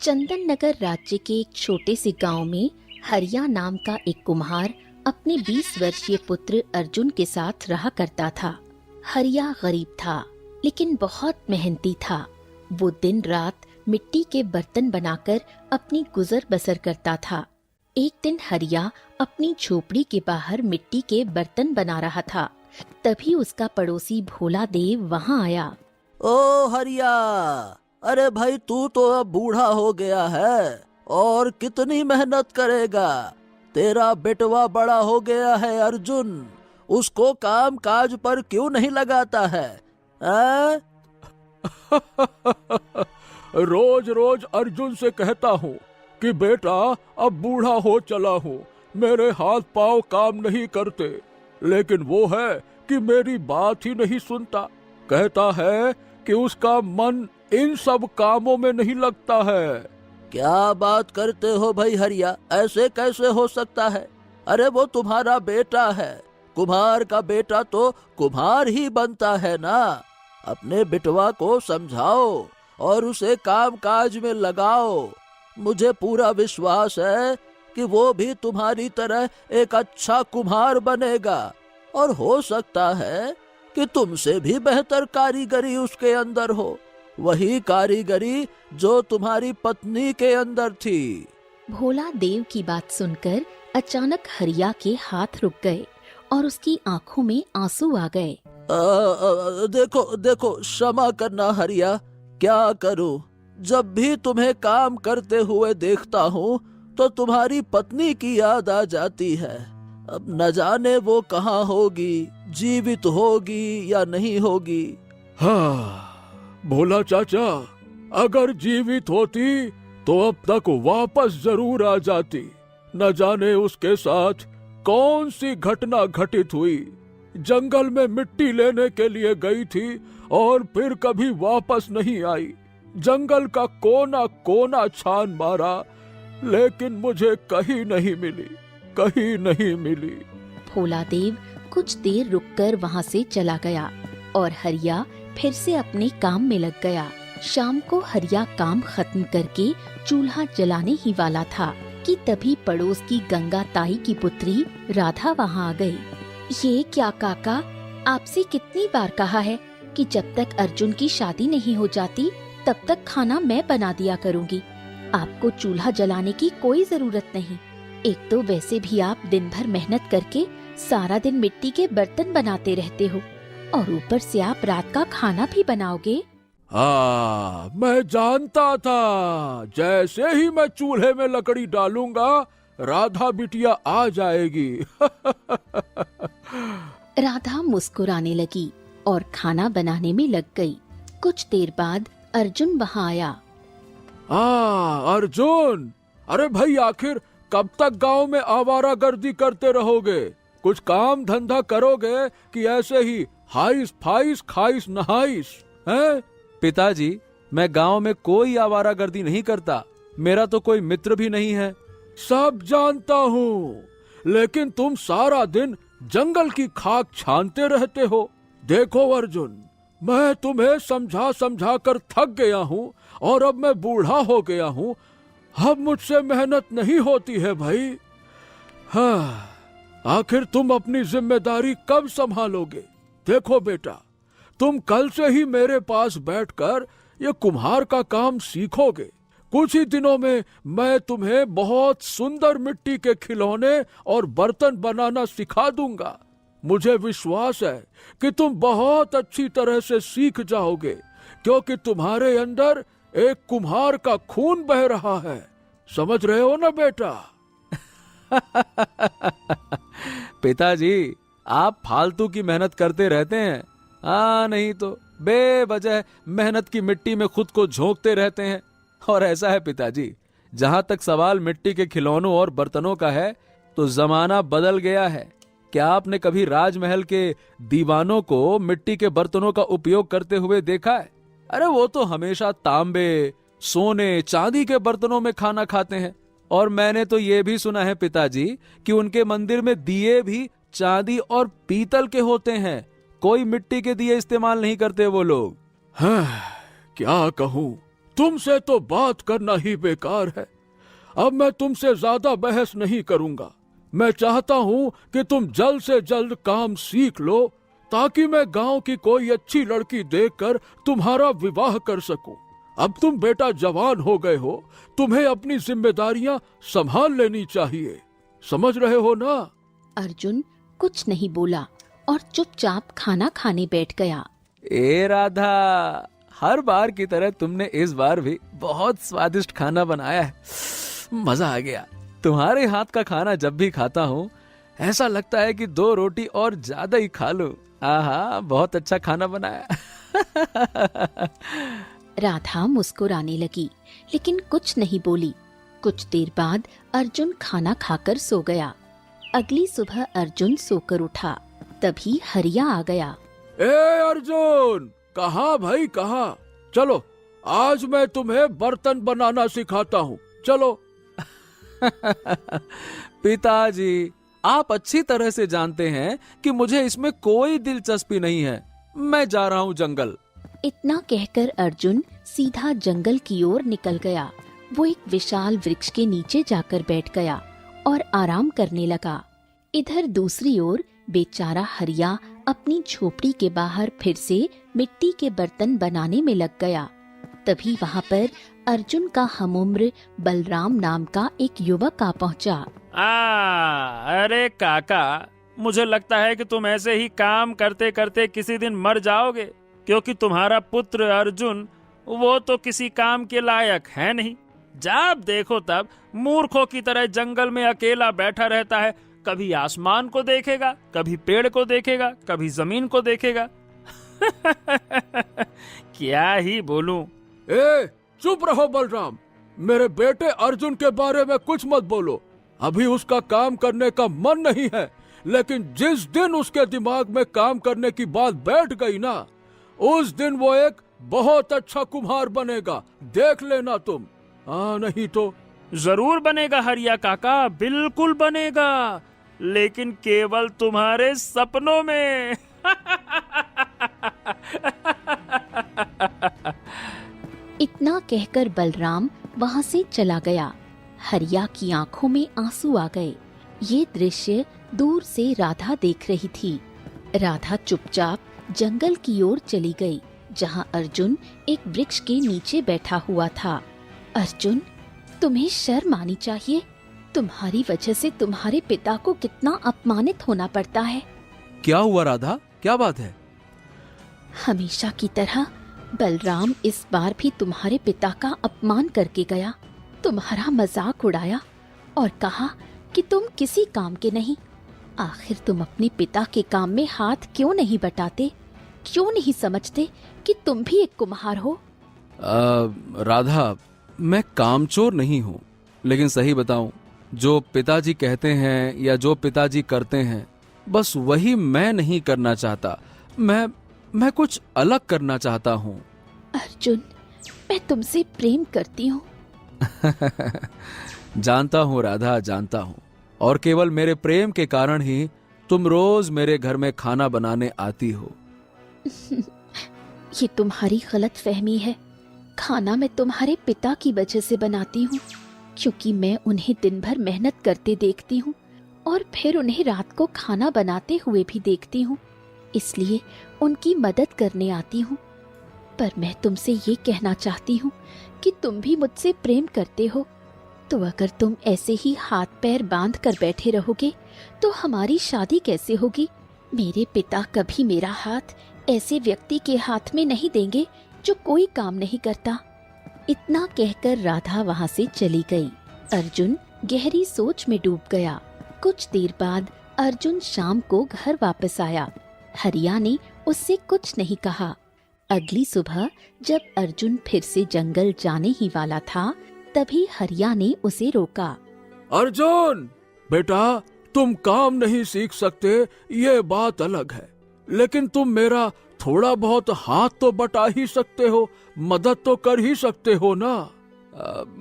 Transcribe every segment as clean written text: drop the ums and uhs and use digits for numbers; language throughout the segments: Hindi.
चंदन नगर राज्य के एक छोटे से गांव में हरिया नाम का एक कुम्हार अपने 20 वर्षीय पुत्र अर्जुन के साथ रहा करता था। हरिया गरीब था लेकिन बहुत मेहनती था। वो दिन रात मिट्टी के बर्तन बनाकर अपनी गुजर बसर करता था। एक दिन हरिया अपनी झोपड़ी के बाहर मिट्टी के बर्तन बना रहा था। तभी उसका पड़ोसी भोला देव वहाँ आया। ओ हरिया, अरे भाई तू तो अब बूढ़ा हो गया है और कितनी मेहनत करेगा। तेरा बेटवा बड़ा हो गया है अर्जुन, उसको काम काज पर क्यों नहीं लगाता है? रोज रोज अर्जुन से कहता हूँ कि बेटा अब बूढ़ा हो चला हूँ, मेरे हाथ पांव काम नहीं करते, लेकिन वो है कि मेरी बात ही नहीं सुनता। कहता है कि उसका मन इन सब कामों में नहीं लगता है। क्या बात करते हो भाई हरिया, ऐसे कैसे हो सकता है? अरे वो तुम्हारा बेटा है, कुम्हार का बेटा तो कुम्हार ही बनता है ना। अपने बिटवा को समझाओ और उसे काम काज में लगाओ। मुझे पूरा विश्वास है कि वो भी तुम्हारी तरह एक अच्छा कुम्हार बनेगा और हो सकता है कि तुमसे भी बेहतर कारीगरी उसके अंदर हो, वही कारीगरी जो तुम्हारी पत्नी के अंदर थी। भोला देव की बात सुनकर अचानक हरिया के हाथ रुक गए और उसकी आंखों में आंसू आ गए। देखो देखो, क्षमा करना हरिया, क्या करूं? जब भी तुम्हें काम करते हुए देखता हूँ तो तुम्हारी पत्नी की याद आ जाती है। अब न जाने वो कहाँ होगी, जीवित होगी या नहीं होगी। हाँ भोला चाचा, अगर जीवित होती तो अब तक वापस जरूर आ जाती। न जाने उसके साथ कौन सी घटना घटित हुई। जंगल में मिट्टी लेने के लिए गई थी और फिर कभी वापस नहीं आई। जंगल का कोना कोना छान मारा, लेकिन मुझे कहीं नहीं मिली, कहीं नहीं मिली। भोला देव कुछ देर रुककर वहाँ से चला गया और हरिया फिर से अपने काम में लग गया। शाम को हरिया काम खत्म करके चूल्हा जलाने ही वाला था कि तभी पड़ोस की गंगा ताई की पुत्री राधा वहाँ आ गई। ये क्या काका, आपसे कितनी बार कहा है कि जब तक अर्जुन की शादी नहीं हो जाती तब तक खाना मैं बना दिया करूँगी। आपको चूल्हा जलाने की कोई जरूरत नहीं। एक तो वैसे भी आप दिन भर मेहनत करके सारा दिन मिट्टी के बर्तन बनाते रहते हो और ऊपर से आप रात का खाना भी बनाओगे। हाँ, मैं जानता था जैसे ही मैं चूल्हे में लकड़ी डालूंगा राधा बिटिया आ जाएगी। राधा मुस्कुराने लगी और खाना बनाने में लग गई। कुछ देर बाद अर्जुन वहाँ आया। अर्जुन, अरे भाई आखिर कब तक गांव में आवारागर्दी करते रहोगे? कुछ काम धंधा करोगे कि ऐसे ही हाइस फाइस खाइस नहाइस हैं? पिताजी, मैं गांव में कोई आवारागर्दी नहीं करता, मेरा तो कोई मित्र भी नहीं है। सब जानता हूँ, लेकिन तुम सारा दिन जंगल की खाक छानते रहते हो। देखो अर्जुन, मैं तुम्हें समझा समझा कर थक गया हूँ और अब मैं बूढ़ा हो गया हूँ। अब मुझसे मेहनत नहीं होती है भाई। हाँ, आखिर तुम अपनी जिम्मेदारी कब संभालोगे? देखो बेटा, तुम कल से ही मेरे पास बैठकर ये कुम्हार का काम सीखोगे। कुछ ही दिनों में मैं तुम्हें बहुत सुंदर मिट्टी के खिलौने और बर्तन बनाना सिखा दूंगा। मुझे विश्वास है कि तुम बहुत अच्छी तरह से सीख जाओगे, क्योंकि तुम्हारे अंदर एक कुम्हार का खून बह रहा है। समझ रहे हो ना बेटा? पिताजी, आप फालतू की मेहनत करते रहते हैं। नहीं तो बेवजह मेहनत की मिट्टी में खुद को झोंकते रहते हैं। और ऐसा है पिताजी, जहां तक सवाल मिट्टी के खिलौनों और बर्तनों का है तो जमाना बदल गया है। क्या आपने कभी राजमहल के दीवानों को मिट्टी के बर्तनों का उपयोग करते हुए देखा है? अरे वो तो हमेशा तांबे, सोने, चांदी के बर्तनों में खाना खाते हैं। और मैंने तो ये भी सुना है पिताजी कि उनके मंदिर में दिए भी चांदी और पीतल के होते हैं। कोई मिट्टी के दिए इस्तेमाल नहीं करते वो लोग। हाँ, क्या कहूँ, तुमसे तो बात करना ही बेकार है। अब मैं तुमसे ज्यादा बहस नहीं करूंगा। मैं चाहता हूं कि तुम जल्द से जल्द काम सीख लो, ताकि मैं गांव की कोई अच्छी लड़की देखकर तुम्हारा विवाह कर सकूं। अब तुम बेटा जवान हो गए हो, तुम्हें अपनी जिम्मेदारियां संभाल लेनी चाहिए। समझ रहे हो ना? अर्जुन कुछ नहीं बोला और चुपचाप खाना खाने बैठ गया। ए राधा, हर बार की तरह तुमने इस बार भी बहुत स्वादिष्ट खाना बनाया है। मजा आ गया। तुम्हारे हाथ का खाना जब भी खाता हूँ ऐसा लगता है कि 2 रोटी और ज्यादा ही खा लूं। आहा, बहुत अच्छा खाना बनाया। राधा मुस्कुराने लगी, लेकिन कुछ नहीं बोली। कुछ देर बाद अर्जुन खाना खाकर सो गया। अगली सुबह अर्जुन सोकर उठा, तभी हरिया आ गया। ए अर्जुन, कहाँ भाई कहाँ? चलो, आज मैं तुम्हें बर्तन बनाना सिखाता हूँ, चलो। पिताजी, आप अच्छी तरह से जानते हैं कि मुझे इसमें कोई दिलचस्पी नहीं है। मैं जा रहा हूँ जंगल। इतना कहकर अर्जुन सीधा जंगल की ओर निकल गया। वो एक विशाल वृक्ष के नीचे जाकर बैठ गया और आराम करने लगा। इधर दूसरी ओर बेचारा हरिया अपनी झोपड़ी के बाहर फिर से मिट्टी के बर्तन बनाने में लग गया। तभी वहाँ पर अर्जुन का हमउम्र बलराम नाम का एक युवक आ पहुँचा। अरे काका, मुझे लगता है कि तुम ऐसे ही काम करते करते किसी दिन मर जाओगे, क्योंकि तुम्हारा पुत्र अर्जुन वो तो किसी काम के लायक है नहीं। जब देखो तब मूर्खों की तरह जंगल में अकेला बैठा रहता है। कभी आसमान को देखेगा, कभी पेड़ को देखेगा, कभी जमीन को देखेगा। क्या ही बोलूं। ए, चुप रहो बलराम। मेरे बेटे अर्जुन के बारे में कुछ मत बोलो। अभी उसका काम करने का मन नहीं है, लेकिन जिस दिन उसके दिमाग में काम करने की बात बैठ गई ना, उस दिन वो एक बहुत अच्छा कुम्हार बनेगा। देख लेना तुम। नहीं तो जरूर बनेगा हरिया काका, बिल्कुल बनेगा, लेकिन केवल तुम्हारे सपनों में। इतना कहकर बलराम वहाँ से चला गया। हरिया की आंखों में आंसू आ गए। ये दृश्य दूर से राधा देख रही थी। राधा चुपचाप जंगल की ओर चली गई, जहाँ अर्जुन एक वृक्ष के नीचे बैठा हुआ था। अर्जुन, तुम्हें शर्म आनी चाहिए। तुम्हारी वजह से तुम्हारे पिता को कितना अपमानित होना पड़ता है। क्या हुआ राधा, क्या बात है? हमेशा की तरह बलराम इस बार भी तुम्हारे पिता का अपमान करके गया। तुम्हारा मजाक उड़ाया और कहा कि तुम किसी काम के नहीं। आखिर तुम अपने पिता के काम में हाथ क्यों नहीं बटाते? क्यों नहीं समझते कि तुम भी एक कुम्हार हो? राधा, मैं कामचोर नहीं हूँ, लेकिन सही बताऊं, जो पिताजी कहते हैं या जो पिताजी करते हैं, बस वही मैं नहीं करना चाहता। मैं कुछ अलग करना चाहता हूँ। अर्जुन, मैं तुमसे प्रेम करती हूँ। जानता हूँ राधा, जानता हूँ। और केवल मेरे प्रेम के कारण ही तुम रोज मेरे घर में खाना बनाने आती हो। ये तुम्हारी गलत फहमी है। खाना मैं तुम्हारे पिता की वजह से बनाती हूँ, क्योंकि मैं उन्हें दिन भर मेहनत करते देखती हूँ और फिर उन्हें रात को खाना बनाते हुए भी देखती हूँ, इसलिए उनकी मदद करने आती हूँ। पर मैं तुमसे ये कहना चाहती हूँ कि तुम भी मुझसे प्रेम करते हो, तो अगर तुम ऐसे ही हाथ पैर बांध कर बैठे रहोगे तो हमारी शादी कैसे होगी? मेरे पिता कभी मेरा हाथ ऐसे व्यक्ति के हाथ में नहीं देंगे जो कोई काम नहीं करता। इतना कहकर राधा वहाँ से चली गई। अर्जुन गहरी सोच में डूब गया। कुछ देर बाद अर्जुन शाम को घर वापस आया। हरिया ने उससे कुछ नहीं कहा। अगली सुबह जब अर्जुन फिर से जंगल जाने ही वाला था, तभी हरिया ने उसे रोका। अर्जुन बेटा, तुम काम नहीं सीख सकते ये बात अलग है, लेकिन तुम मेरा थोड़ा बहुत हाथ तो बटा ही सकते हो, मदद तो कर ही सकते हो ना?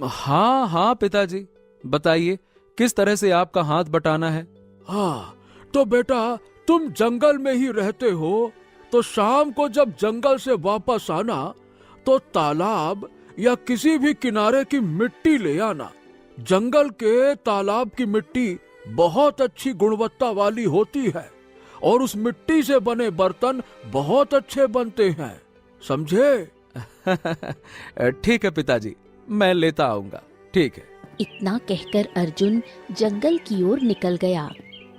हाँ हाँ पिताजी, बताइए किस तरह से आपका हाथ बटाना है? हाँ, तो बेटा तुम जंगल में ही रहते हो, तो शाम को जब जंगल से वापस आना तो तालाब या किसी भी किनारे की मिट्टी ले आना। जंगल के तालाब की मिट्टी बहुत अच्छी गुणवत्ता वाली होती है और उस मिट्टी से बने बर्तन बहुत अच्छे बनते हैं, समझे? ठीक है पिताजी, मैं लेता आऊंगा। ठीक है। इतना कहकर अर्जुन जंगल की ओर निकल गया।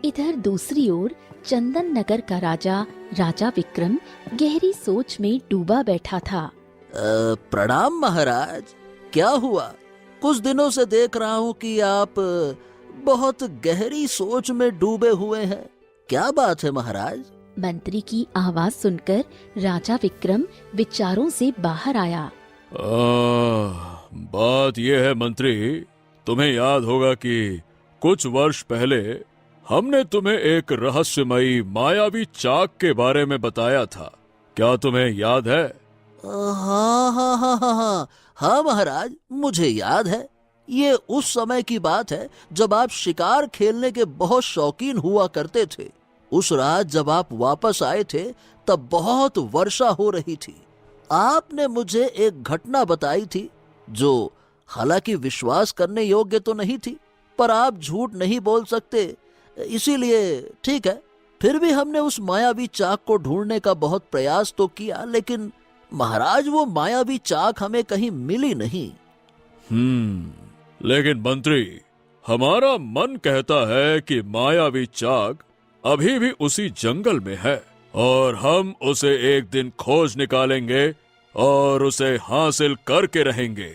इधर दूसरी ओर चंदन नगर का राजा विक्रम गहरी सोच में डूबा बैठा था। प्रणाम महाराज, क्या हुआ? कुछ दिनों से देख रहा हूँ कि आप बहुत गहरी सोच में डूबे हुए हैं। क्या बात है महाराज? मंत्री की आवाज सुनकर राजा विक्रम विचारों से बाहर आया। बात यह है मंत्री, तुम्हें याद होगा कि कुछ वर्ष पहले हमने तुम्हें एक रहस्यमयी मायावी चाक के बारे में बताया था। क्या तुम्हें याद है? हाँ हाँ हाँ हाँ हाँ हाँ महाराज, मुझे याद है। ये उस समय की बात है जब आप शिकार खेलने के बहुत शौकीन हुआ करते थे। उस रात जब आप वापस आए थे तब बहुत वर्षा हो रही थी। आपने मुझे एक घटना बताई थी जो हालांकि विश्वास करने योग्य तो नहीं थी, पर आप झूठ नहीं बोल सकते, इसीलिए ठीक है। फिर भी हमने उस मायावी चाक को ढूंढने का बहुत प्रयास तो किया, लेकिन महाराज वो मायावी चाक हमें कहीं मिली नहीं। लेकिन मंत्री, हमारा मन कहता है कि मायावी चाक अभी भी उसी जंगल में है और हम उसे एक दिन खोज निकालेंगे और उसे हासिल करके रहेंगे।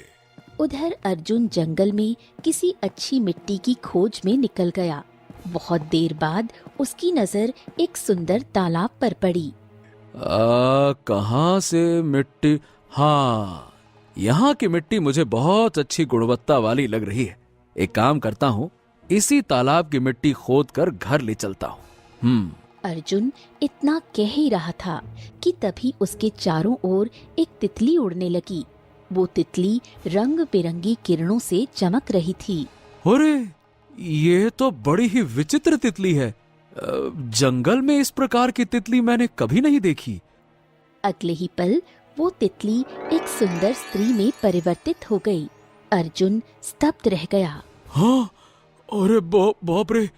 उधर अर्जुन जंगल में किसी अच्छी मिट्टी की खोज में निकल गया। बहुत देर बाद उसकी नजर एक सुंदर तालाब पर पड़ी। कहाँ से मिट्टी? हाँ, यहाँ की मिट्टी मुझे बहुत अच्छी गुणवत्ता वाली लग रही है। एक काम करता हूँ, इसी तालाब की मिट्टी खोद कर घर ले चलता हूँ। अर्जुन इतना कह ही रहा था कि तभी उसके चारों ओर एक तितली उड़ने लगी। वो तितली रंग बिरंगी किरणों से चमक रही थी। अरे, ये तो बड़ी ही विचित्र तितली है। जंगल में इस प्रकार की तितली मैंने कभी नहीं देखी। अगले ही पल वो तितली एक सुंदर स्त्री में परिवर्तित हो गई। अर्जुन स्तब्ध रह गया। हाँ, अरे बाप रे,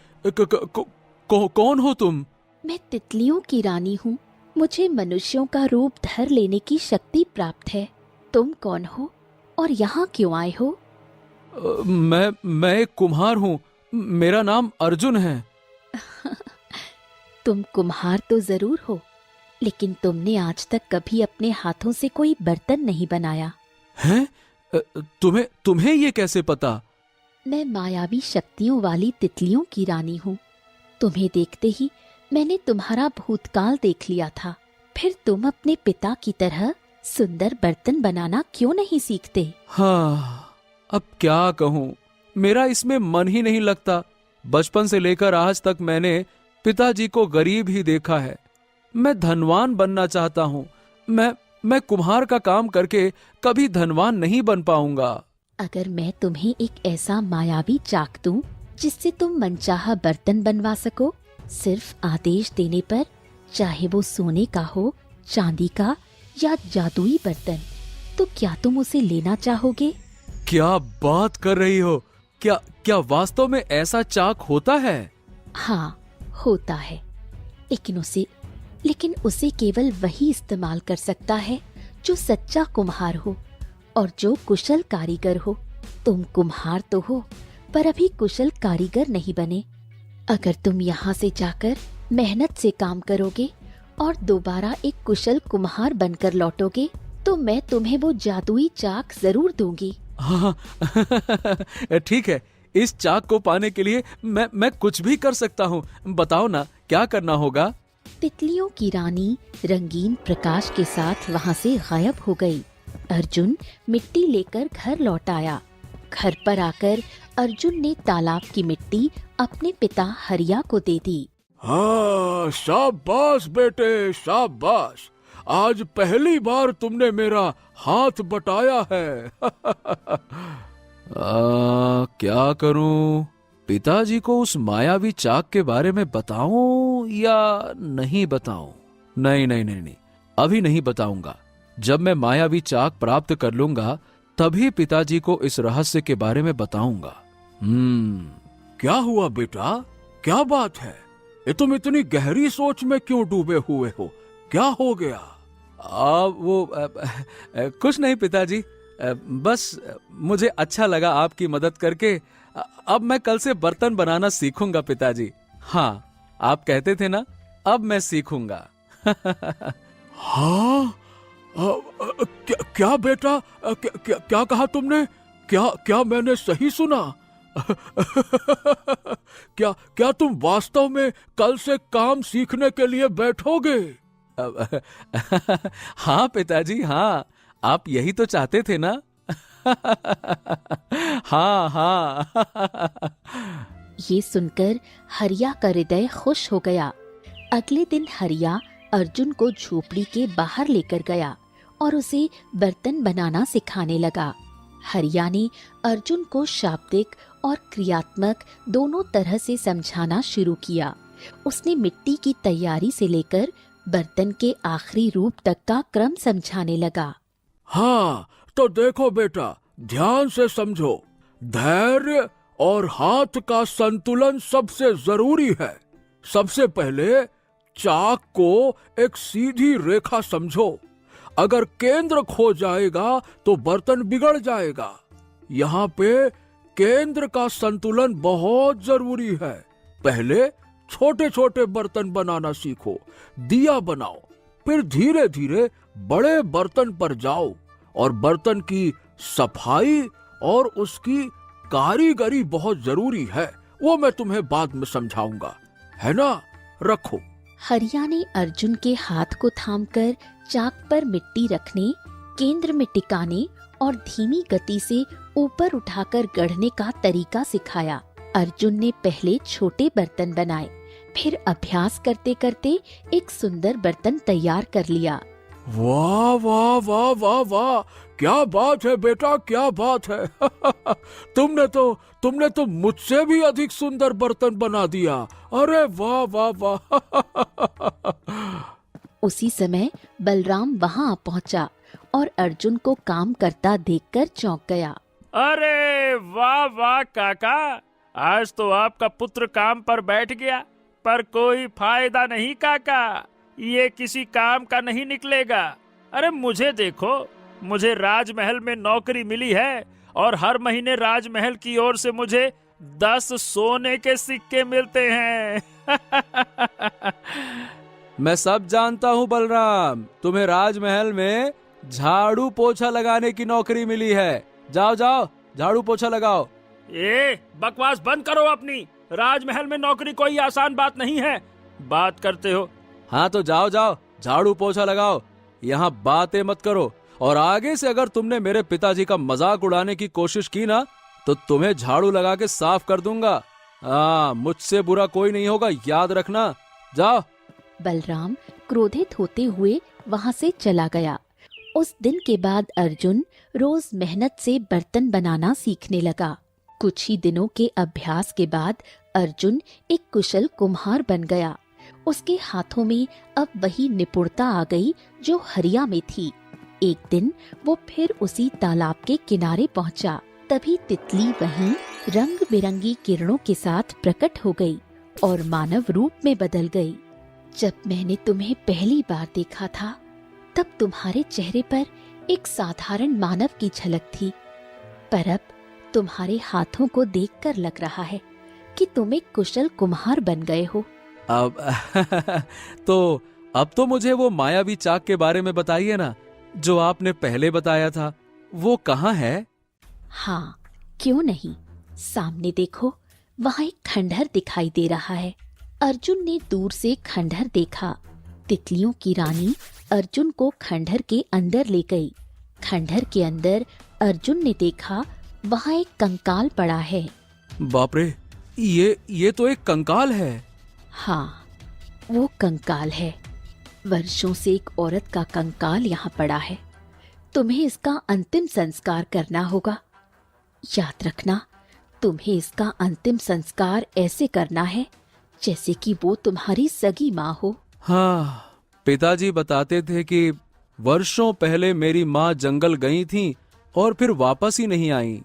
कौन हो तुम? मैं तितलियों की रानी हूँ। मुझे मनुष्यों का रूप धर लेने की शक्ति प्राप्त है। तुम कौन हो और यहाँ क्यों आए हो? मैं एक कुम्हार हूँ। मेरा नाम अर्जुन है। तुम कुम्हार तो जरूर हो, लेकिन तुमने आज तक कभी अपने हाथों से कोई बर्तन नहीं बनाया। हैं? तुम्हें ये कैसे पता? मैं मायावी शक्तियों वाली तितलियों की रानी हूँ। तुम्हें देखते ही मैंने तुम्हारा भूतकाल देख लिया था। फिर तुम अपने पिता की तरह सुंदर बर्तन बनाना क्यों नहीं सीखते? हाँ, अब क्या कहूँ, मेरा इसमें मन ही नहीं लगता। बचपन से लेकर आज तक मैंने पिताजी को गरीब ही देखा है। मैं धनवान बनना चाहता हूँ। मैं कुम्हार का काम करके कभी धनवान नहीं बन पाऊंगा। अगर मैं तुम्हें एक ऐसा मायावी चाक दूं जिससे तुम मनचाहा बर्तन बनवा सको, सिर्फ आदेश देने पर, चाहे वो सोने का हो, चांदी का या जादुई बर्तन, तो क्या तुम उसे लेना चाहोगे? क्या बात कर रही हो? क्या वास्तव में ऐसा चाक होता है? हाँ, होता है, लेकिन उसे केवल वही इस्तेमाल कर सकता है जो सच्चा कुम्हार हो और जो कुशल कारीगर हो। तुम कुम्हार तो हो, पर अभी कुशल कारीगर नहीं बने। अगर तुम यहाँ से जाकर मेहनत से काम करोगे और दोबारा एक कुशल कुम्हार बनकर लौटोगे, तो मैं तुम्हें वो जादुई चाक जरूर दूंगी। हाँ, ठीक है। इस चाक को पाने के लिए मैं कुछ भी कर सकता हूँ। बताओ ना, क्या करना होगा? तितलियों की रानी रंगीन प्रकाश के साथ वहाँ से गायब हो गई। अर्जुन मिट्टी लेकर घर लौट आया। घर पर आकर अर्जुन ने तालाब की मिट्टी अपने पिता हरिया को दे दी। हाँ, शाबाश बेटे, शाबाश। आज पहली बार तुमने मेरा हाथ बटाया है। क्या करूं? पिताजी को उस मायावी चाक के बारे में बताऊं या नहीं बताऊं? नहीं, अभी नहीं बताऊंगा। जब मैं मायावी चाक प्राप्त कर लूंगा तभी पिताजी को इस रहस्य के बारे में बताऊंगा। क्या हुआ बेटा, क्या बात है? ये तुम इतनी गहरी सोच में क्यों डूबे हुए हो? क्या हो गया? कुछ नहीं पिताजी, बस मुझे अच्छा लगा आपकी मदद करके। अब मैं कल से बर्तन बनाना सीखूंगा पिताजी। हाँ, आप कहते थे ना, अब मैं सीखूंगा। हाँ? क्या बेटा, क्या कहा तुमने? क्या मैंने सही सुना? क्या तुम वास्तव में कल से काम सीखने के लिए बैठोगे? हाँ पिताजी, हाँ, आप यही तो चाहते थे ना। हाँ हाँ। ये सुनकर हरिया का हृदय खुश हो गया। अगले दिन हरिया अर्जुन को झोपड़ी के बाहर लेकर गया और उसे बर्तन बनाना सिखाने लगा। हरिया ने अर्जुन को शाब्दिक और क्रियात्मक दोनों तरह से समझाना शुरू किया। उसने मिट्टी की तैयारी से लेकर बर्तन के आखिरी रूप तक का क्रम समझाने लगा। हाँ, तो देखो बेटा, ध्यान से समझो। धैर्य और हाथ का संतुलन सबसे जरूरी है। सबसे पहले चाक को एक सीधी रेखा समझो। अगर केंद्र खो जाएगा तो बर्तन बिगड़ जाएगा। यहाँ पे केंद्र का संतुलन बहुत जरूरी है। पहले छोटे छोटे बर्तन बनाना सीखो, दिया बनाओ, फिर धीरे धीरे बड़े बर्तन पर जाओ और बर्तन की सफाई और उसकी कारीगरी बहुत जरूरी है। वो मैं तुम्हें बाद में समझाऊंगा, है ना? रखो। हरिया ने अर्जुन के हाथ को थामकर चाक पर मिट्टी रखने, केंद्र में टिकाने और धीमी गति से ऊपर उठाकर गढ़ने का तरीका सिखाया। अर्जुन ने पहले छोटे बर्तन बनाए, फिर अभ्यास करते करते एक सुंदर बर्तन तैयार कर लिया। वाह वाह वाह वाह वाह, क्या बात है बेटा, क्या बात है। तुमने तो मुझसे भी अधिक सुंदर बर्तन बना दिया। अरे वाह वाह वाह। उसी समय बलराम वहां पहुंचा और अर्जुन को काम करता देखकर चौंक गया। अरे वाह वाह काका, आज तो आपका पुत्र काम पर बैठ गया, पर कोई फायदा नहीं काका, ये किसी काम का नहीं निकलेगा। अरे मुझे देखो, मुझे राजमहल में नौकरी मिली है और हर महीने राजमहल की ओर से मुझे 10 सोने के सिक्के मिलते हैं। मैं सब जानता हूँ बलराम, तुम्हें राजमहल में झाड़ू पोछा लगाने की नौकरी मिली है। जाओ जाओ, झाड़ू पोछा लगाओ। ए, बकवास बंद करो अपनी। राजमहल में नौकरी कोई आसान बात नहीं है, बात करते हो। हाँ तो जाओ जाओ, झाड़ू पोछा लगाओ, यहाँ बातें मत करो। और आगे से अगर तुमने मेरे पिताजी का मजाक उड़ाने की कोशिश की ना, तो तुम्हें झाड़ू लगा के साफ कर दूंगा। हाँ, मुझसे बुरा कोई नहीं होगा, याद रखना। जाओ। बलराम क्रोधित होते हुए वहां से चला गया। उस दिन के बाद अर्जुन रोज मेहनत से बर्तन बनाना सीखने लगा। कुछ ही दिनों के अभ्यास के बाद अर्जुन एक कुशल कुम्हार बन गया। उसके हाथों में अब वही निपुणता आ गई जो हरिया में थी। एक दिन वो फिर उसी तालाब के किनारे पहुंचा। तभी तितली वहीं रंग बिरंगी किरणों के साथ प्रकट हो गई और मानव रूप में बदल गई। जब मैंने तुम्हें पहली बार देखा था, तब तुम्हारे चेहरे पर एक साधारण मानव की झलक थी, पर अब तुम्हारे हाथों को देखकर लग रहा है कि तुम एक कुशल कुम्हार बन गए हो। अब तो मुझे वो मायावी चाक के बारे में बताइए ना, जो आपने पहले बताया था। वो कहाँ है? हाँ, क्यों नहीं, सामने देखो, वहाँ एक खंडहर दिखाई दे रहा है। अर्जुन ने दूर से खंडहर देखा। तितलियों की रानी अर्जुन को खंडहर के अंदर ले गई। खंडहर के अंदर अर्जुन ने देखा वहाँ एक कंकाल पड़ा है। बाप रे, ये तो एक कंकाल है। हाँ, वो कंकाल है। वर्षों से एक औरत का कंकाल यहाँ पड़ा है। तुम्हें इसका अंतिम संस्कार करना होगा। याद रखना, तुम्हें इसका अंतिम संस्कार ऐसे करना है जैसे कि वो तुम्हारी सगी माँ हो। हाँ, पिताजी बताते थे कि वर्षों पहले मेरी माँ जंगल गई थी और फिर वापस ही नहीं आई।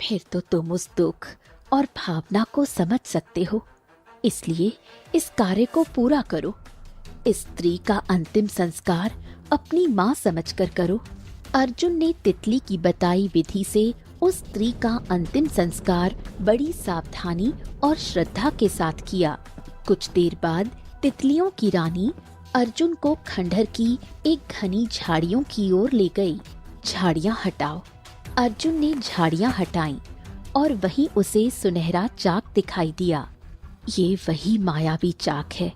फिर तो तुम उस दुख और भावना को समझ सकते हो, इसलिए इस कार्य को पूरा करो। इस स्त्री का अंतिम संस्कार अपनी माँ समझकर करो। अर्जुन ने तितली की बताई विधि से उस स्त्री का अंतिम संस्कार बड़ी सावधानी और श्रद्धा के साथ किया। कुछ देर बाद तितलियों की रानी अर्जुन को खंडहर की एक घनी झाड़ियों की ओर ले गई। झाड़ियां हटाओ। अर्जुन ने झाड़ियां हटाईं और वहीं उसे सुनहरा चाक दिखाई दिया। ये वही मायावी चाक है।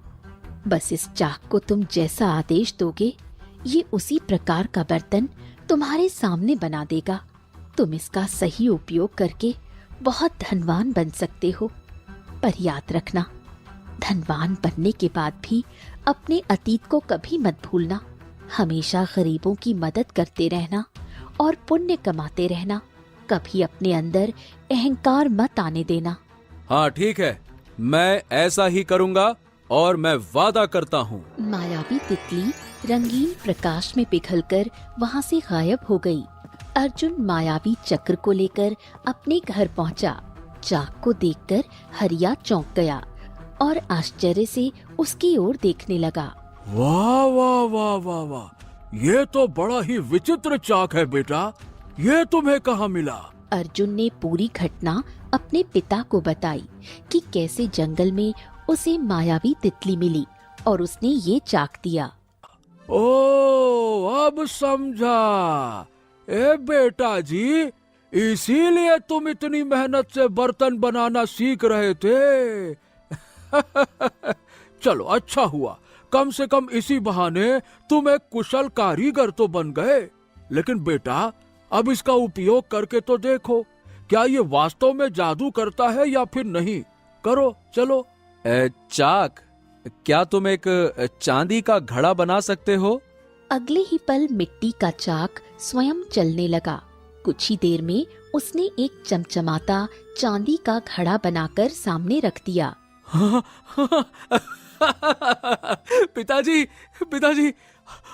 बस इस चाक को तुम जैसा आदेश दोगे, ये उसी प्रकार का बर्तन तुम्हारे सामने बना देगा। तुम इसका सही उपयोग करके बहुत धनवान बन सकते हो। पर याद रखना, धनवान बनने के बाद भी अपने अतीत को कभी मत भूलना। हमेशा गरीबों की मदद करते रहना और पुण्य कमाते रहना। कभी अपने अंदर अहंकार मत आने देना। हाँ ठीक है, मैं ऐसा ही करूँगा और मैं वादा करता हूँ। मायावी तितली रंगीन प्रकाश में पिघलकर वहाँ से गायब हो गई। अर्जुन मायावी चक्र को लेकर अपने घर पहुँचा। चाक को देखकर हरिया चौंक गया और आश्चर्य से उसकी ओर देखने लगा। वाह वाह वाह वाह वाह, ये तो बड़ा ही विचित्र चाक है बेटा। ये तुम्हें कहाँ मिला? अर्जुन ने पूरी घटना अपने पिता को बताई कि कैसे जंगल में उसे मायावी तितली मिली और उसने ये चाक दिया। ओ, अब समझा। ए बेटा जी, इसीलिए तुम इतनी मेहनत से बर्तन बनाना सीख रहे थे। चलो अच्छा हुआ, कम से कम इसी बहाने तुम एक कुशल कारीगर तो बन गए। लेकिन बेटा, अब इसका उपयोग करके तो देखो, क्या ये वास्तव में जादू करता है या फिर नहीं। करो, चलो। चाक, क्या तुम एक चांदी का घड़ा बना सकते हो? अगले ही पल मिट्टी का चाक स्वयं चलने लगा। कुछ ही देर में उसने एक चमचमाता चांदी का घड़ा बनाकर सामने रख दिया। पिताजी, पिताजी,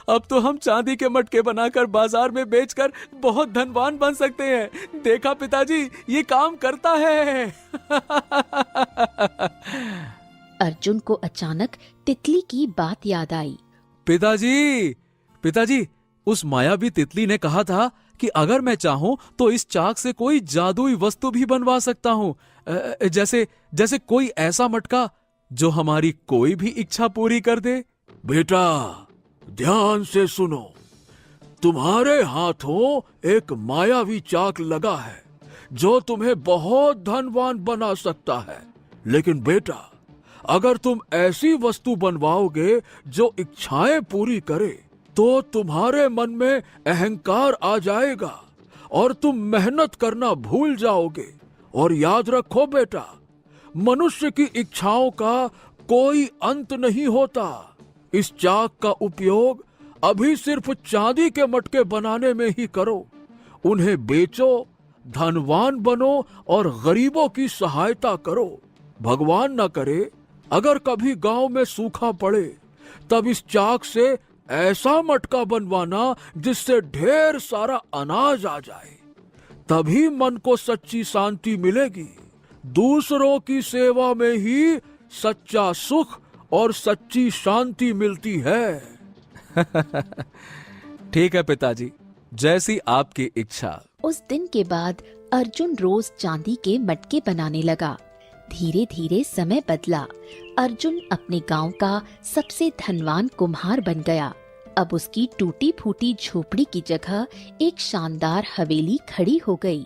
अब तो हम चांदी के मटके बनाकर बाजार में बेचकर बहुत धनवान बन सकते हैं। देखा पिताजी, ये काम करता है। अर्जुन को अचानक तितली की बात याद आई। पिताजी, पिताजी, उस मायावी तितली ने कहा था कि अगर मैं चाहूं तो इस चाक से कोई जादुई वस्तु भी बनवा सकता हूं। जैसे जैसे कोई ऐसा मटका जो हमारी कोई भी इच्छा पूरी कर दे। बेटा, ध्यान से सुनो। तुम्हारे हाथों एक मायावी चाक लगा है जो तुम्हें बहुत धनवान बना सकता है। लेकिन बेटा, अगर तुम ऐसी वस्तु बनवाओगे जो इच्छाएं पूरी करे, तो तुम्हारे मन में अहंकार आ जाएगा और तुम मेहनत करना भूल जाओगे। और याद रखो बेटा, मनुष्य की इच्छाओं का कोई अंत नहीं होता। इस चाक का उपयोग अभी सिर्फ चांदी के मटके बनाने में ही करो। उन्हें बेचो, धनवान बनो और गरीबों की सहायता करो। भगवान न करे, अगर कभी गांव में सूखा पड़े, तब इस चाक से ऐसा मटका बनवाना जिससे ढेर सारा अनाज आ जाए। तभी मन को सच्ची शांति मिलेगी। दूसरों की सेवा में ही सच्चा सुख और सच्ची शांति मिलती है। ठीक है पिताजी, जैसी आपकी इच्छा। उस दिन के बाद अर्जुन रोज चांदी के मटके बनाने लगा। धीरे धीरे समय बदला। अर्जुन अपने गांव का सबसे धनवान कुम्हार बन गया। अब उसकी टूटी फूटी झोपड़ी की जगह एक शानदार हवेली खड़ी हो गई।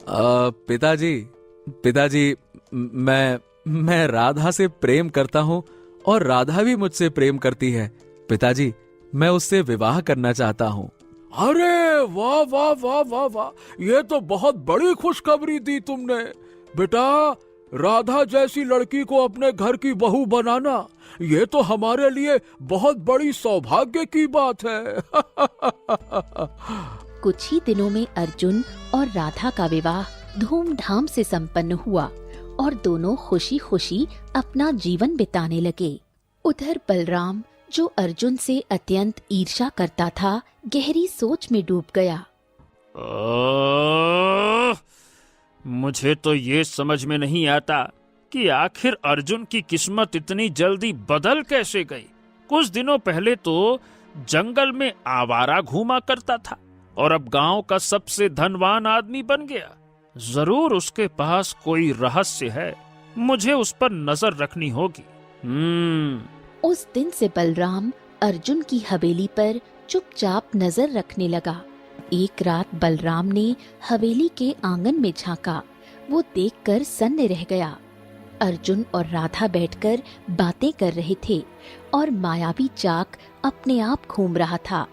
पिताजी, पिताजी, मैं राधा से प्रेम करता हूँ और राधा भी मुझसे प्रेम करती है। पिताजी, मैं उससे विवाह करना चाहता हूँ। अरे वाह वाह वाह वाह वाह, ये तो बहुत बड़ी खुशखबरी दी तुमने। बेटा, राधा जैसी लड़की को अपने घर की बहू बनाना, ये तो हमारे लिए बहुत बड़ी सौभाग्य की बात है। कुछ ही दिनों में अर्जुन और राधा का विवाह धूमधाम से संपन्न हुआ और दोनों खुशी खुशी अपना जीवन बिताने लगे। उधर बलराम, जो अर्जुन से अत्यंत ईर्ष्या करता था, गहरी सोच में डूब गया। मुझे तो ये समझ में नहीं आता कि आखिर अर्जुन की किस्मत इतनी जल्दी बदल कैसे गई। कुछ दिनों पहले तो जंगल में आवारा घूमा करता था और अब गांव का सबसे धनवान आदमी बन गया। जरूर उसके पास कोई रहस्य है, मुझे उस पर नजर रखनी होगी। उस दिन से बलराम अर्जुन की हवेली पर चुपचाप नजर रखने लगा। एक रात बलराम ने हवेली के आंगन में झांका। वो देखकर सन्न रह गया। अर्जुन और राधा बैठकर बातें कर रहे थे और मायावी चाक अपने आप घूम रहा था।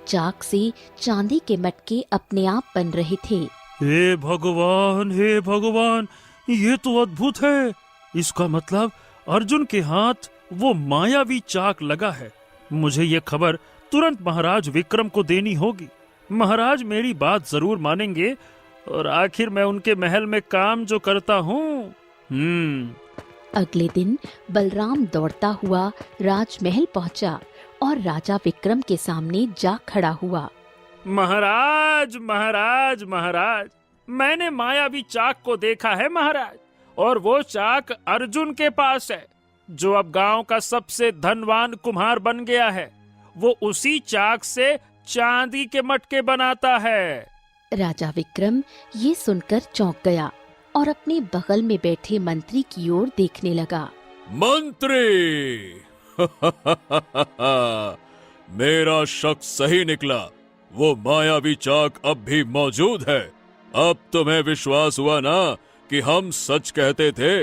चाक से चांदी के मटके अपने आप बन रहे थे। हे भगवान, ये तो अद्भुत है। इसका मतलब अर्जुन के हाथ वो मायावी चाक लगा है। मुझे ये खबर तुरंत महाराज विक्रम को देनी होगी। महाराज मेरी बात जरूर मानेंगे और आखिर मैं उनके महल में काम जो करता हूँ। अगले दिन बलराम दौड़ता हुआ राजमहल पहुंचा और राजा विक्रम के सामने जा खड़ा हुआ। महाराज महाराज महाराज, मैंने मायावी चाक को देखा है महाराज, और वो चाक अर्जुन के पास है, जो अब गांव का सबसे धनवान कुम्हार बन गया है। वो उसी चाक से चांदी के मटके बनाता है। राजा विक्रम ये सुनकर चौंक गया और अपने बगल में बैठे मंत्री की ओर देखने लगा। मंत्री मेरा शक सही निकला। वो मायावी चाक अब भी मौजूद है। अब तुम्हें विश्वास हुआ ना कि हम सच कहते थे?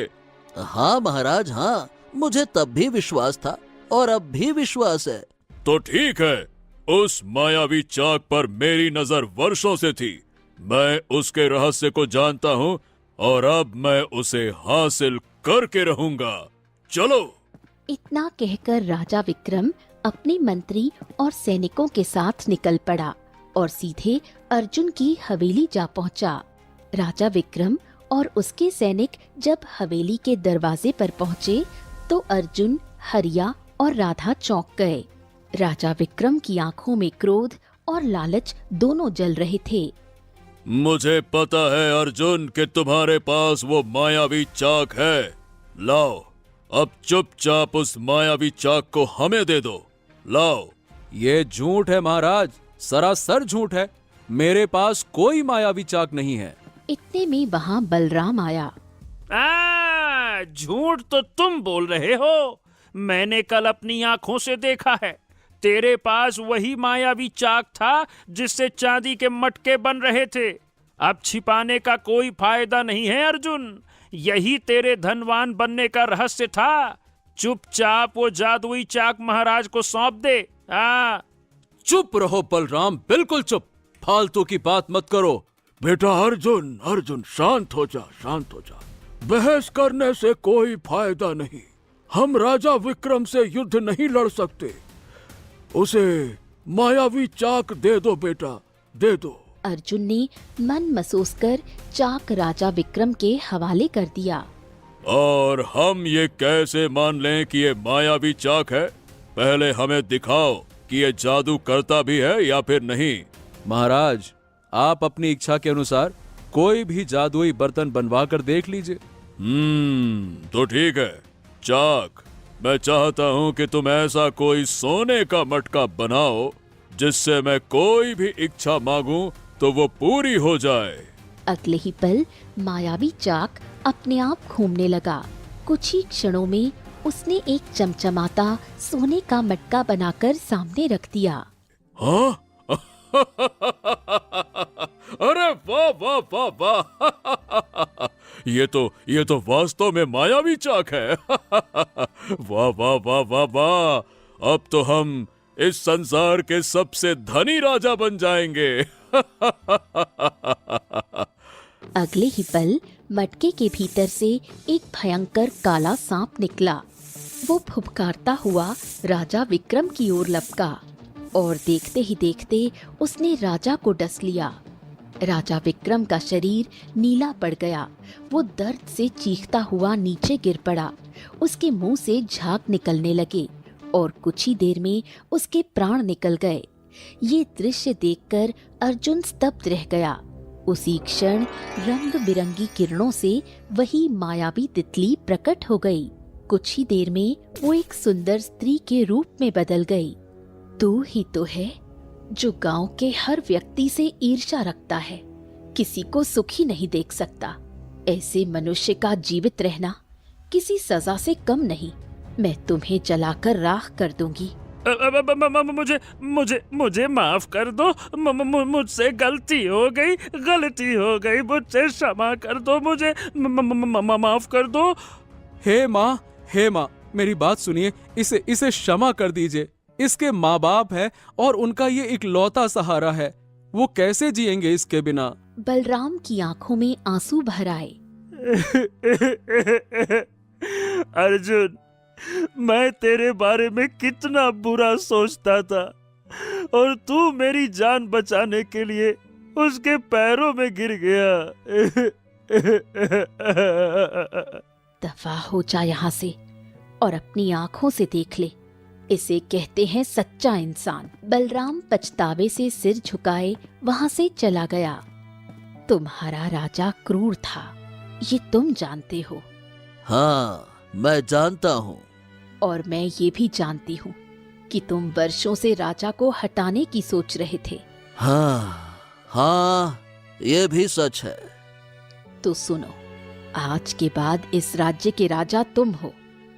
हाँ महाराज, हाँ, मुझे तब भी विश्वास था और अब भी विश्वास है। तो ठीक है, उस मायावी चाक पर मेरी नजर वर्षों से थी। मैं उसके रहस्य को जानता हूँ और अब मैं उसे हासिल करके रहूंगा। चलो। इतना कहकर राजा विक्रम अपने मंत्री और सैनिकों के साथ निकल पड़ा और सीधे अर्जुन की हवेली जा पहुंचा। राजा विक्रम और उसके सैनिक जब हवेली के दरवाजे पर पहुंचे तो अर्जुन, हरिया और राधा चौंक गए। राजा विक्रम की आंखों में क्रोध और लालच दोनों जल रहे थे। मुझे पता है अर्जुन कि तुम्हारे पास वो मायावी चाक है। लाओ, अब चुपचाप उस मायावी चाक को हमें दे दो। लाओ। ये झूठ है महाराज, सरासर झूठ है। मेरे पास कोई मायावी चाक नहीं है। इतने में वहाँ बलराम आया। झूठ तो तुम बोल रहे हो। मैंने कल अपनी आंखों से देखा है। तेरे पास वही मायावी चाक था जिससे चांदी के मटके बन रहे थे। अब छिपाने का कोई फायदा नहीं है अर्जुन। यही तेरे धनवान बनने का रहस्य था। चुपचाप वो जादुई चाक महाराज को सौंप दे। चुप रहो बलराम, बिल्कुल चुप। फालतू की बात मत करो। बेटा अर्जुन, अर्जुन शांत हो जा, शांत हो जा। बहस करने से कोई फायदा नहीं। हम राजा विक्रम से युद्ध नहीं लड़ सकते। उसे मायावी चाक दे दो बेटा, दे दो। अर्जुन ने मन महसूस कर चाक राजा विक्रम के हवाले कर दिया। और हम ये कैसे मान लें कि ये मायावी चाक है? पहले हमें दिखाओ कि ये जादू करता भी है या फिर नहीं। महाराज, आप अपनी इच्छा के अनुसार कोई भी जादुई बर्तन बनवा कर देख लीजिए। तो ठीक है। चाक, मैं चाहता हूँ कि तुम ऐसा कोई सोने का मटका बनाओ जिससे मैं कोई भी इच्छा मांगूं तो वो पूरी हो जाए। अगले ही पल मायावी चाक अपने आप घूमने लगा। कुछ ही क्षणों में उसने एक चमचमाता सोने का मटका बनाकर सामने रख दिया। हाँ? अरे वाह वाह वाह वाह ये तो वास्तव में मायावी चाक है। वाह वाह वाह वाह वाह, अब तो हम इस संसार के सबसे धनी राजा बन जाएंगे। अगले ही पल मटके के भीतर से एक भयंकर काला सांप निकला। वो फुफकारता हुआ राजा विक्रम की ओर लपका और देखते ही देखते उसने राजा को डस लिया। राजा विक्रम का शरीर नीला पड़ गया। वो दर्द से चीखता हुआ नीचे गिर पड़ा। उसके मुंह से झाग निकलने लगे और कुछ ही देर में उसके प्राण निकल गए। ये दृश्य देखकर अर्जुन स्तब्ध रह गया। उसी क्षण रंग बिरंगी किरणों से वही मायावी तितली प्रकट हो गई। कुछ ही देर में वो एक सुंदर स्त्री के रूप में बदल गई। तू ही तो है जो गांव के हर व्यक्ति से ईर्ष्या रखता है, किसी को सुखी नहीं देख सकता। ऐसे मनुष्य का जीवित रहना किसी सजा से कम नहीं। मैं तुम्हें जलाकर राख कर दूंगी। मुझे मुझे मुझे माफ कर दो। मुझसे गलती हो गई, मुझसे क्षमा कर दो, मुझे माफ कर दो। हे माँ, मेरी बात सुनिए, इसे क्षमा कर दीजिए। इसके माँ बाप है और उनका ये इकलौता सहारा है। वो कैसे जिएंगे इसके बिना? बलराम की आंखों में आंसू भर आए। अर्जुन, मैं तेरे बारे में कितना बुरा सोचता था और तू मेरी जान बचाने के लिए उसके पैरों में गिर गया। दफा हो जा यहाँ से और अपनी आंखों से देख ले। इसे कहते हैं सच्चा इंसान। बलराम पछतावे से सिर झुकाए वहां से चला गया। तुम्हारा राजा क्रूर था, ये तुम जानते हो। हाँ, मैं जानता हूँ। और मैं ये भी जानती हूँ कि तुम वर्षों से राजा को हटाने की सोच रहे थे। हाँ, ये भी सच है। तो सुनो, आज के बाद इस राज्य के राजा तुम हो।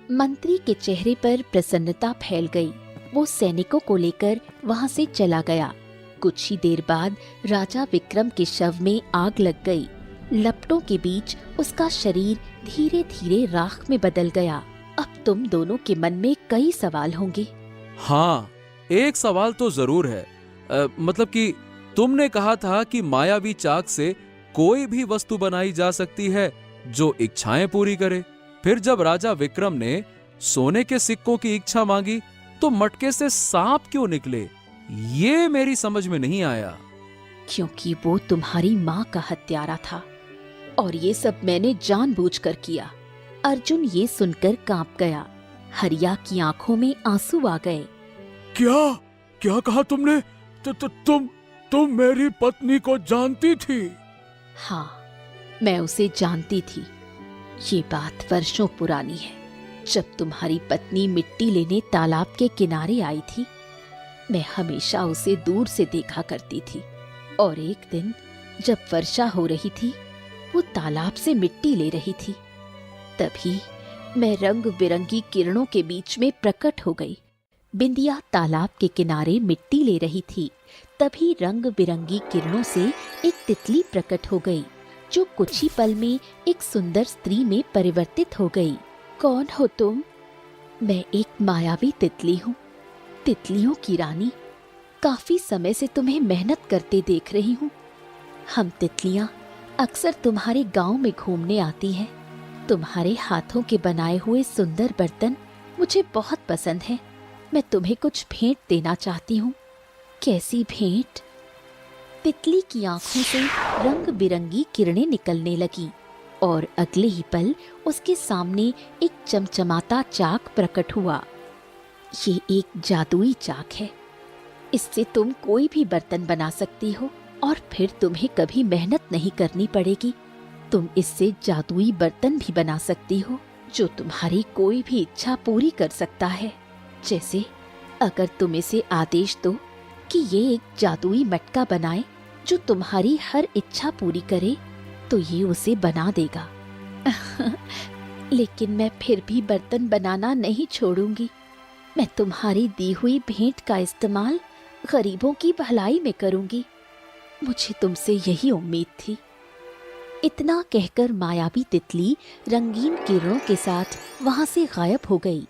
मंत्री के चेहरे पर प्रसन्नता फैल गई। वो सैनिकों को लेकर वहां से चला गया। कुछ ही देर बाद राजा विक्रम के शव में आग लग गई। लपटों के बीच उसका शरीर धीरे धीरे राख में बदल गया। अब तुम दोनों के मन में कई सवाल होंगे। हाँ, एक सवाल तो जरूर है। मतलब कि तुमने कहा था कि मायावी चाक से कोई भी वस्तु बनाई जा सकती है जो इच्छाएं पूरी करे। फिर जब राजा विक्रम ने सोने के सिक्कों की इच्छा मांगी तो मटके से सांप क्यों निकले? ये मेरी समझ में नहीं आया। क्योंकि वो तुम्हारी माँ का हत्यारा था और ये सब मैंने जानबूझकर किया। अर्जुन ये सुनकर कांप गया। हरिया की आंखों में आंसू आ गए। क्या कहा तुमने? तुम मेरी पत्नी को जानती थी? हाँ, मैं उसे जानती थी। ये बात वर्षों पुरानी है। जब तुम्हारी पत्नी मिट्टी लेने तालाब के किनारे आई थी, मैं हमेशा उसे दूर से देखा करती थी। और एक दिन जब वर्षा हो रही थी, वो तालाब से मिट्टी ले रही थी। तभी मैं रंग बिरंगी किरणों के बीच में प्रकट हो गई। बिंदिया तालाब के किनारे मिट्टी ले रही थी। तभी रंग बिरंगी किरणों से एक तितली प्रकट हो गई, जो कुछ ही पल में एक सुंदर स्त्री में परिवर्तित हो गई। कौन हो तुम? मैं एक मायावी तितली हूँ, तितलियों की रानी। काफी समय से तुम्हें मेहनत करते देख रही हूँ। हम तितलियाँ अक्सर तुम्हारे गांव में घूमने आती हैं। तुम्हारे हाथों के बनाए हुए सुंदर बर्तन मुझे बहुत पसंद है। मैं तुम्हें कुछ भेंट देना चाहती हूँ। कैसी भेंट? तितली की आंखों से रंग बिरंगी किरणें निकलने लगी और अगले ही पल उसके सामने एक चमचमाता चाक प्रकट हुआ। ये एक जादुई चाक है। इससे तुम कोई भी बर्तन बना सकती हो और फिर तुम्हें कभी मेहनत नहीं करनी पड़ेगी। तुम इससे जादुई बर्तन भी बना सकती हो जो तुम्हारी कोई भी इच्छा पूरी कर सकता है। जैसे अगर तुम इसे आदेश दो कि ये एक जादुई मटका बनाए जो तुम्हारी हर इच्छा पूरी करे, तो ये उसे बना देगा। लेकिन मैं फिर भी बर्तन बनाना नहीं छोड़ूंगी। मैं तुम्हारी दी हुई भेंट का इस्तेमाल गरीबों की भलाई में करूंगी। मुझे तुमसे यही उम्मीद थी। इतना कहकर मायावी तितली रंगीन किरणों के साथ वहां से गायब हो गई।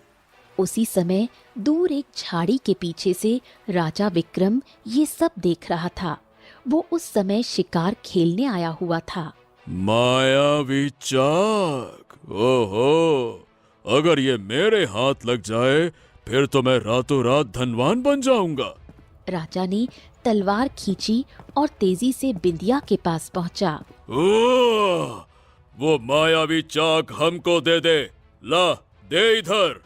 उसी समय दूर एक झाड़ी के पीछे से राजा विक्रम ये सब देख रहा था। वो उस समय शिकार खेलने आया हुआ था। मायावी चाक, ओहो, अगर ये मेरे हाथ लग जाए फिर तो मैं रातों रात धनवान बन जाऊंगा। राजा ने तलवार खींची और तेजी से बिंदिया के पास पहुंचा। ओह, वो मायावी चाक हमको दे दे। ला, दे इधर।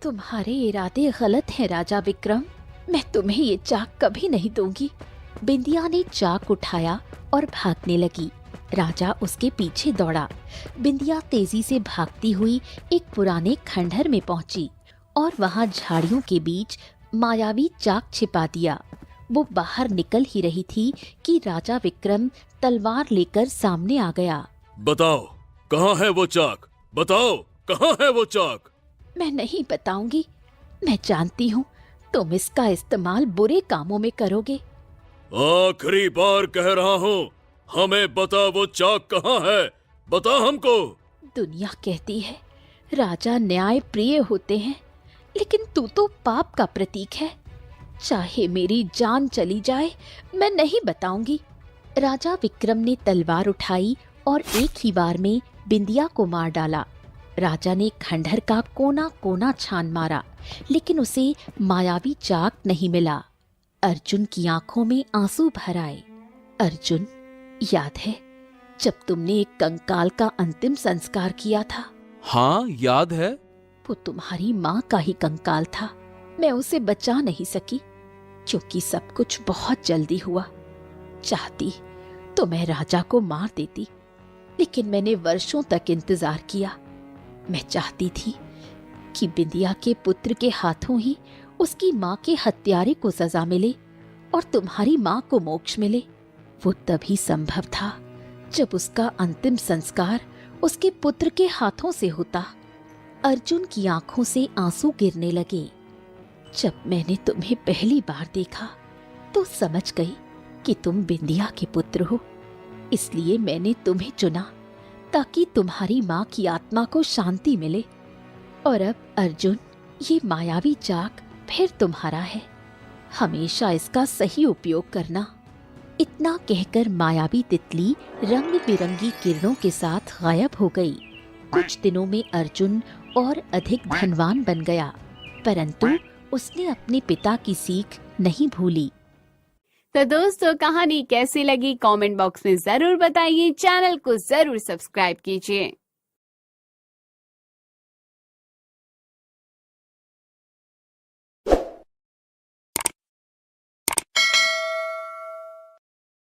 तुम्हारे इरादे गलत हैं राजा विक्रम। मैं तुम्हें ये चाक कभी नहीं दूंगी। बिंदिया ने चाक उठाया और भागने लगी। राजा उसके पीछे दौड़ा। बिंदिया तेजी से भागती हुई एक पुराने खंडहर में पहुंची और वहां झाड़ियों के बीच मायावी चाक छिपा दिया। वो बाहर निकल ही रही थी कि राजा विक्रम तलवार लेकर सामने आ गया। बताओ कहाँ है वो चाक, बताओ कहाँ है वो चाक। मैं नहीं बताऊंगी। मैं जानती हूँ तुम इसका इस्तेमाल बुरे कामों में करोगे। आखिरी बार कह रहा हूँ, हमें बता वो चाक कहाँ है, बता हमको। दुनिया कहती है राजा न्याय प्रिय होते हैं, लेकिन तू तो पाप का प्रतीक है। चाहे मेरी जान चली जाए, मैं नहीं बताऊंगी। राजा विक्रम ने तलवार उठाई और एक ही बार में बिंदिया को मार डाला। राजा ने खंडहर का कोना कोना छान मारा, लेकिन उसे मायावी चाक नहीं मिला। अर्जुन की आंखों में आंसू भर आए। अर्जुन, याद है जब तुमने एक कंकाल का अंतिम संस्कार किया था? हाँ याद है। वो तुम्हारी माँ का ही कंकाल था। मैं उसे बचा नहीं सकी क्योंकि सब कुछ बहुत जल्दी हुआ। चाहती तो मैं राजा को मार देती, लेकिन मैंने वर्षों तक इंतजार किया। मैं चाहती थी कि बिंदिया के पुत्र के हाथों ही उसकी माँ के हत्यारे को सजा मिले और तुम्हारी माँ को मोक्ष मिले। वो तभी संभव था जब उसका अंतिम संस्कार उसके पुत्र के हाथों से होता। अर्जुन की आंखों से आंसू गिरने लगे। जब मैंने तुम्हें पहली बार देखा तो समझ गई कि तुम बिंदिया के पुत्र हो, इसलिए मैंने तुम्हें चुना ताकि तुम्हारी माँ की आत्मा को शांति मिले। और अब अर्जुन, ये मायावी चाक फिर तुम्हारा है। हमेशा इसका सही उपयोग करना। इतना कहकर मायावी तितली रंग बिरंगी किरणों के साथ गायब हो गई। कुछ दिनों में अर्जुन और अधिक धनवान बन गया, परंतु उसने अपने पिता की सीख नहीं भूली। तो दोस्तों, कहानी कैसी लगी कमेंट बॉक्स में जरूर बताइए। चैनल को जरूर सब्सक्राइब कीजिए।